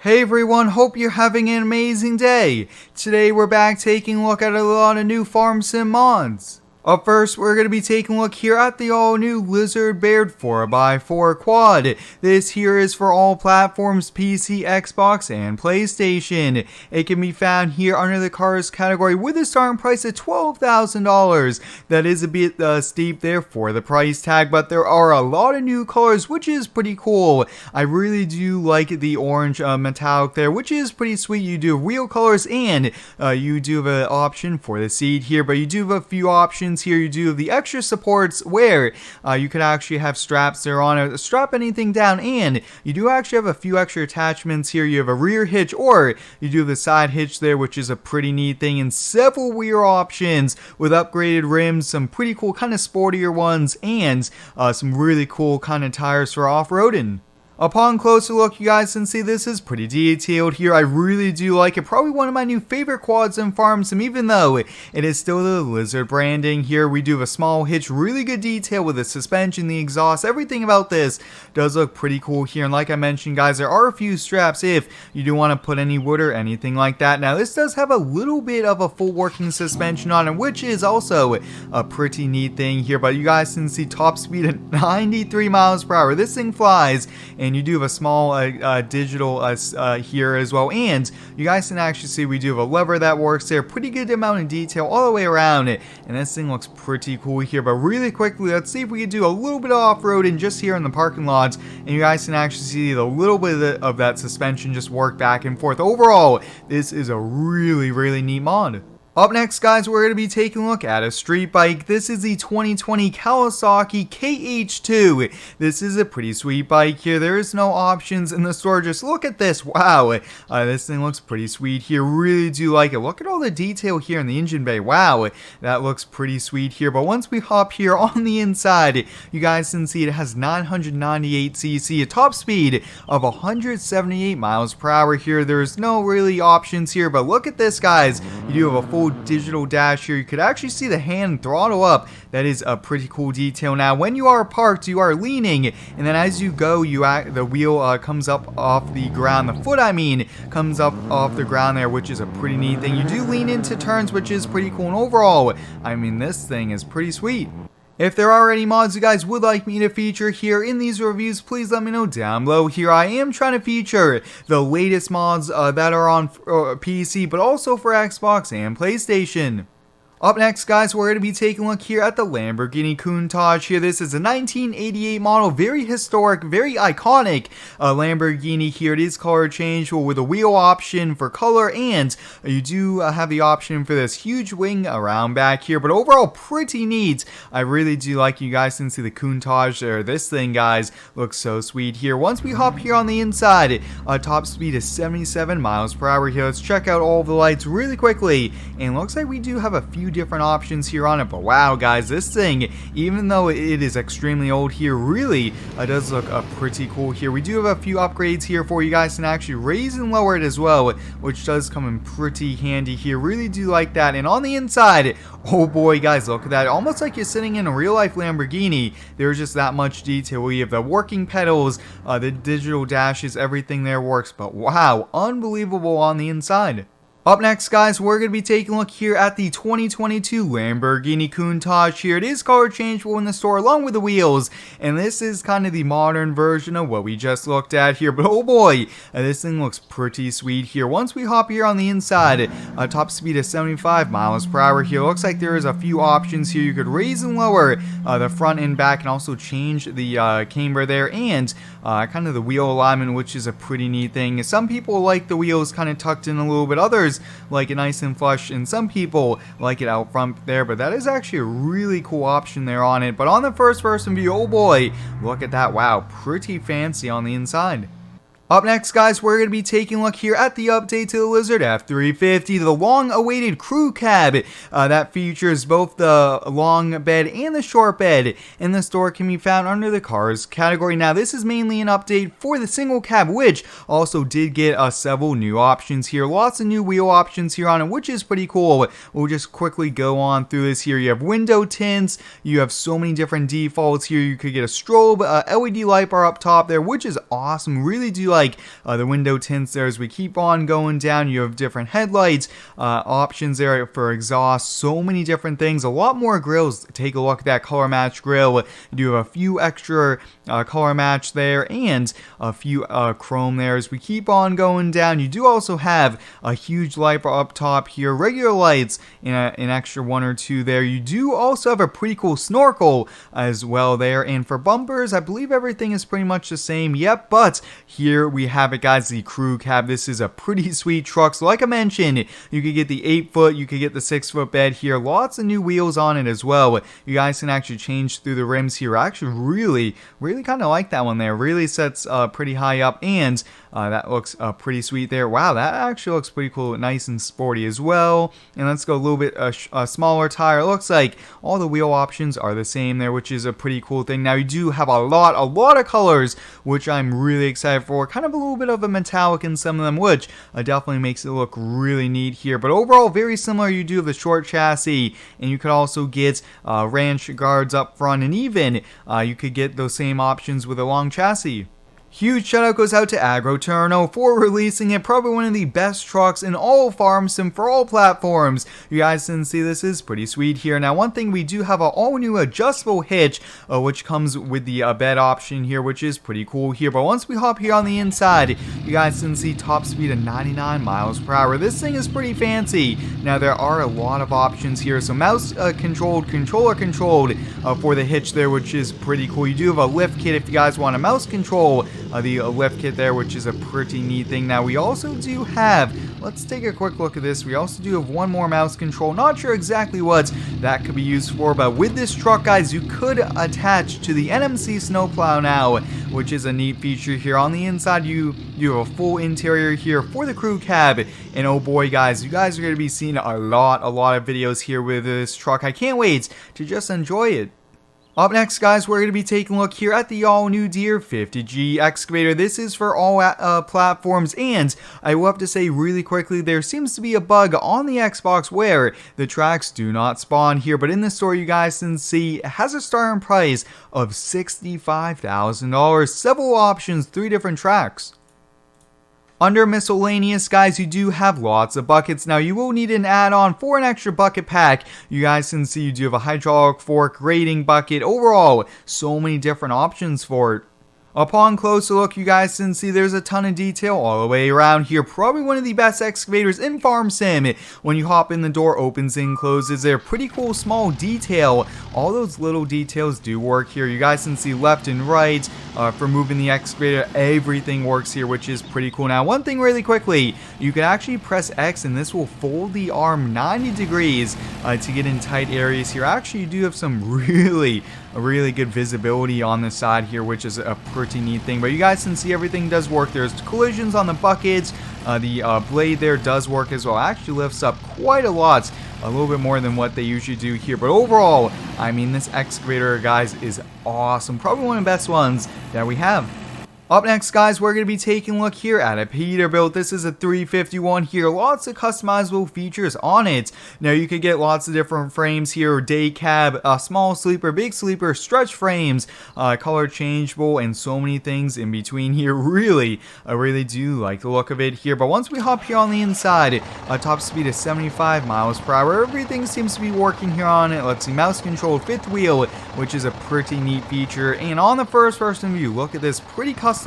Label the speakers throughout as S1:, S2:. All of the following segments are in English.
S1: Hey everyone, hope you're having an amazing day. Today we're back taking a look at a lot of new farm sim mods. Up first, we're going to be taking a look here at the all-new Lizard Bear 4x4 quad. This here is for all platforms, PC, Xbox, and PlayStation. It can be found here under the cars category with a starting price of $12,000. That is a bit steep there for the price tag, but there are a lot of new colors, which is pretty cool. I really do like the orange metallic there, which is pretty sweet. You do have wheel colors, and you do have an option for the seat here, but you do have a few options here. You do have the extra supports where you could actually have straps there on it, strap anything down, and you do actually have a few extra attachments here. You have a rear hitch, or you do have the side hitch there, which is a pretty neat thing, and several rear options with upgraded rims, some pretty cool kind of sportier ones, and some really cool kind of tires for off-roading. Upon closer look, you guys can see this is pretty detailed here. I really do like it. Probably one of my new favorite quads in farm sim, even though it is still the Lizard branding. Here we do have a small hitch, really good detail with the suspension, the exhaust, everything about this does look pretty cool here. And like I mentioned, guys, there are a few straps if you do want to put any wood or anything like that. Now this does have a little bit of a full working suspension on it, which is also a pretty neat thing here. But you guys can see top speed at 93 miles per hour. This thing flies, and you do have a small digital here as well, and you guys can actually see we do have a lever that works there. Pretty good amount of detail all the way around it, and this thing looks pretty cool here. But really quickly, let's see if we can do a little bit of off-roading just here in the parking lots, and you guys can actually see the little bit of that suspension just work back and forth. Overall, this is a really neat mod. Up next, guys, we're going to be taking a look at a street bike. This is the 2020 Kawasaki KH2. This is a pretty sweet bike here. There is no options in the store. Just look at this. Wow. This thing looks pretty sweet here. Really do like it. Look at all the detail here in the engine bay. Wow. That looks pretty sweet here. But once we hop here on the inside, you guys can see it has 998cc, a top speed of 178 miles per hour here. There's no really options here, but look at this, guys. You do have a full digital dash here. You could actually see the hand throttle up. That is a pretty cool detail. Now when you are parked, you are leaning, and then as you go, the wheel comes up off the ground. The foot, I mean, comes up off the ground there, which is a pretty neat thing. You do lean into turns, which is pretty cool, and overall, I mean, this thing is pretty sweet. If there are any mods you guys would like me to feature here in these reviews, please let me know down below. Here I am trying to feature the latest mods that are on PC, but also for Xbox and PlayStation. Up next, guys, we're going to be taking a look here at the Lamborghini Countach here. This is a 1988 model, very historic, very iconic Lamborghini here. It is color changeable with a wheel option for color, and you do have the option for this huge wing around back here, but overall pretty neat. I really do like. You guys can see the Countach there. This thing, guys, looks so sweet here. Once we hop here on the inside, top speed is 77 miles per hour here. Let's check out all of the lights really quickly, and looks like we do have a few different options here on it. But wow, guys, this thing, even though it is extremely old here, really does look pretty cool here. We do have a few upgrades here for you guys and actually raise and lower it as well, which does come in pretty handy here. Really do like that. And on the inside, oh boy, guys, look at that. Almost like you're sitting in a real life Lamborghini. There's just that much detail. We have the working pedals, the digital dashes, everything there works. But wow, unbelievable on the inside. Up next, guys, we're going to be taking a look here at the 2022 Lamborghini Countach here. It is color changeable in the store along with the wheels, and this is kind of the modern version of what we just looked at here. But oh boy, this thing looks pretty sweet here. Once we hop here on the inside, top speed is 75 miles per hour here. Looks like there is a few options here. You could raise and lower the front and back, and also change the camber there, and kind of the wheel alignment, which is a pretty neat thing. Some people like the wheels kind of tucked in a little bit. Others like it nice and flush, and some people like it out front there, but that is actually a really cool option there on it. But on the first person view, oh boy, look at that. Wow, pretty fancy on the inside. Up next, guys, we're going to be taking a look here at the update to the Lizard F350, the long-awaited crew cab that features both the long bed and the short bed. In the store can be found under the cars category. Now, this is mainly an update for the single cab, which also did get several new options here. Lots of new wheel options here on it, which is pretty cool. We'll just quickly go on through this here. You have window tints. You have so many different defaults here. You could get a strobe LED light bar up top there, which is awesome. Really do like like the window tints there. As we keep on going down, you have different headlights, options there for exhaust, so many different things, a lot more grills. Take a look at that color match grill. You do have a few extra color match there and a few chrome there. As we keep on going down, you do also have a huge light bar up top here, regular lights, and an extra one or two there. You do also have a pretty cool snorkel as well there, and for bumpers, I believe everything is pretty much the same. Yep, but here we have it, guys, the crew cab. This is a pretty sweet truck. So like I mentioned, you could get the 8-foot, you could get the 6-foot bed here, lots of new wheels on it as well. You guys can actually change through the rims here. I actually really kind of like that one there. Really sets pretty high up, and that looks pretty sweet there. Wow, that actually looks pretty cool, nice and sporty as well. And let's go a little bit a smaller tire. It looks like all the wheel options are the same there, which is a pretty cool thing. Now you do have a lot of colors, which I'm really excited for. Kind of a little bit of a metallic in some of them, which definitely makes it look really neat here. But overall, very similar. You do have the short chassis, and you could also get ranch guards up front, and even you could get those same options with a long chassis. Huge shout out goes out to AgroTurno for releasing it. Probably one of the best trucks in all farm sim for all platforms. You guys can see this is pretty sweet here. Now, one thing, we do have an all new adjustable hitch, which comes with the bed option here, which is pretty cool here. But once we hop here on the inside, you guys can see top speed of 99 miles per hour. This thing is pretty fancy. Now, there are a lot of options here. So mouse controlled, controller controlled for the hitch there, which is pretty cool. You do have a lift kit if you guys want a mouse control. The lift kit there, which is a pretty neat thing. Now we also do have, let's take a quick look at this. We also do have one more mouse control. Not sure exactly what that could be used for, but with this truck, guys, you could attach to the NMC snowplow now, which is a neat feature here. On the inside, you have a full interior here for the crew cab, and oh boy, guys, you guys are going to be seeing a lot of videos here with this truck. I can't wait to just enjoy it. Up next, guys, we're going to be taking a look here at the all-new Deere 50G excavator. This is for all platforms, and I will have to say really quickly, there seems to be a bug on the Xbox where the tracks do not spawn here, but in the store, you guys can see it has a starting price of $65,000, several options, 3 different tracks. Under miscellaneous, guys, you do have lots of buckets. Now, you will need an add-on for an extra bucket pack. You guys can see you do have a hydraulic fork, grading bucket. Overall, so many different options for it. Upon closer look, you guys can see there's a ton of detail all the way around here. Probably one of the best excavators in Farm Sim. When you hop in, the door opens and closes. They're pretty cool small detail. All those little details do work here. You guys can see left and right for moving the excavator. Everything works here, which is pretty cool. Now, one thing really quickly, you can actually press X and this will fold the arm 90 degrees to get in tight areas here. Actually, you do have some really good visibility on the side here, which is a pretty neat thing. But you guys can see everything does work. There's collisions on the buckets. The blade there does work as well. Actually lifts up quite a lot, a little bit more than what they usually do here. But overall, I mean, this excavator, guys, is awesome. Probably one of the best ones that we have. Up next, guys, we're going to be taking a look here at a Peterbilt. This is a 351 here. Lots of customizable features on it. Now, you could get lots of different frames here. Day cab, small sleeper, big sleeper, stretch frames, color changeable, and so many things in between here. I really do like the look of it here. But once we hop here on the inside, top speed is 75 miles per hour. Everything seems to be working here on it. Let's see, mouse controlled 5th wheel, which is a pretty neat feature. And on the first person view, look at this, pretty customized.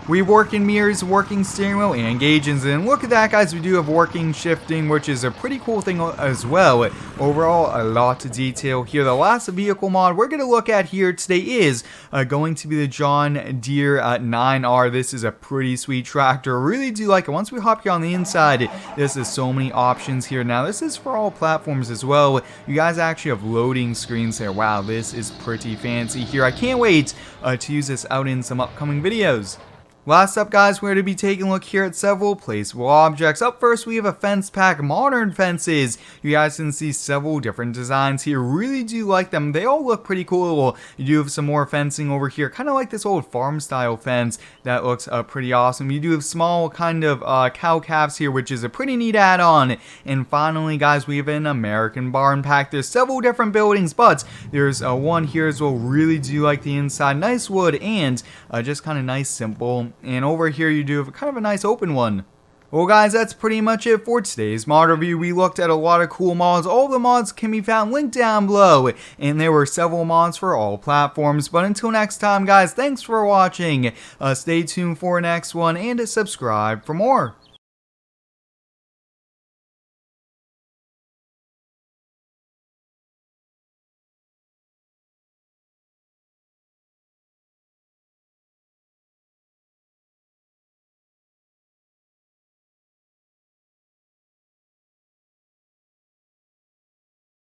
S1: We working mirrors, working steering wheel, and gauges. And look at that, guys, we do have working shifting, which is a pretty cool thing as well. Overall, a lot of detail here. The last vehicle mod we're going to look at here today is going to be the John Deere 9R. This is a pretty sweet tractor. I really do like it. Once we hop here on the inside, this is so many options here. Now, this is for all platforms as well. You guys actually have loading screens there. Wow, this is pretty fancy here. I can't wait to use this out in some upcoming videos. Last up, guys, we're going to be taking a look here at several placeable objects. Up first, we have a fence pack, modern fences. You guys can see several different designs here. Really do like them. They all look pretty cool. You do have some more fencing over here, kind of like this old farm style fence that looks pretty awesome. You do have small kind of cow calves here, which is a pretty neat add-on. And finally, guys, we have an American barn pack. There's several different buildings, but there's one here as well. Really do like the inside. Nice wood and just kind of nice, simple middle, and over here you do have kind of a nice open one. Well guys, that's pretty much it for today's mod review. We looked at a lot of cool mods. All the mods can be found linked down below, and there were several mods for all platforms. But until next time guys, thanks for watching. Stay tuned for the next one, and subscribe for more.